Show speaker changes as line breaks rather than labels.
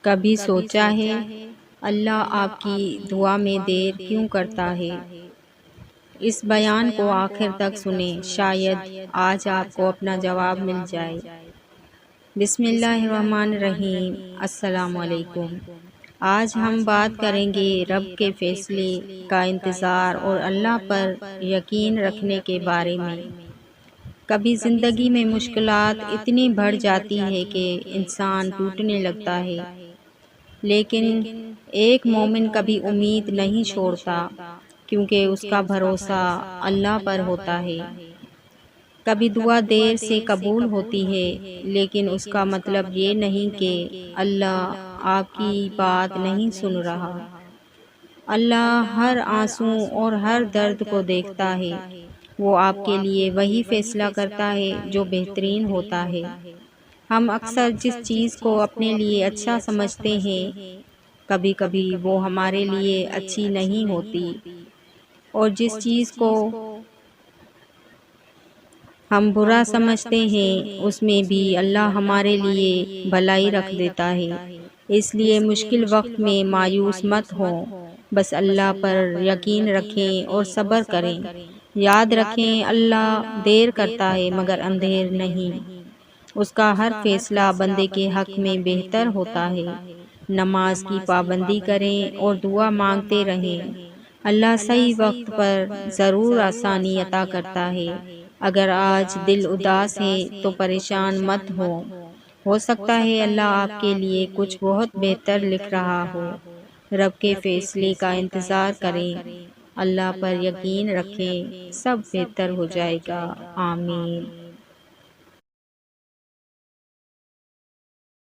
کبھی سوچا ہے اللہ آپ کی دعا میں دیر کیوں کرتا ہے؟ اس بیان کو آخر تک سنیں، شاید آج آپ کو اپنا جواب مل جائے۔ بسم اللہ الرحمن الرحیم۔ السلام علیکم۔ آج ہم بات کریں گے رب کے فیصلے کا انتظار اور اللہ پر یقین رکھنے کے بارے میں۔ کبھی زندگی میں مشکلات اتنی بڑھ جاتی ہے کہ انسان ٹوٹنے لگتا ہے، لیکن ایک مومن کبھی امید نہیں چھوڑتا، کیونکہ اس کا بھروسہ اللہ پر ہوتا ہے۔ کبھی دعا دیر سے قبول ہوتی ہے، لیکن اس کا مطلب یہ نہیں کہ اللہ آپ کی بات نہیں سن رہا۔ اللہ ہر آنسو اور ہر درد کو دیکھتا ہے۔ وہ آپ کے لیے وہی فیصلہ کرتا ہے جو بہترین ہوتا ہے۔ ہم اکثر جس چیز کو اپنے لیے اچھا سمجھتے ہیں، کبھی کبھی وہ ہمارے لیے اچھی نہیں ہوتی، اور جس چیز کو ہم برا سمجھتے ہیں اس میں بھی اللہ ہمارے لیے بھلائی رکھ دیتا ہے۔ اس لیے مشکل وقت میں مایوس مت ہوں، بس اللہ پر یقین رکھیں اور صبر کریں۔ یاد رکھیں اللہ دیر کرتا ہے مگر اندھیر نہیں۔ اس کا ہر فیصلہ بندے کے حق میں بہتر ہوتا ہے۔ نماز کی پابندی کریں اور دعا مانگتے رہیں۔ اللہ صحیح وقت پر ضرور آسانی عطا کرتا ہے۔ اگر آج دل اداس ہے تو پریشان مت ہو سکتا ہے اللہ آپ کے لیے کچھ بہت بہتر لکھ رہا ہو۔ رب کے فیصلے کا انتظار کریں، اللہ پر یقین رکھیں، سب بہتر ہو جائے گا۔ آمین۔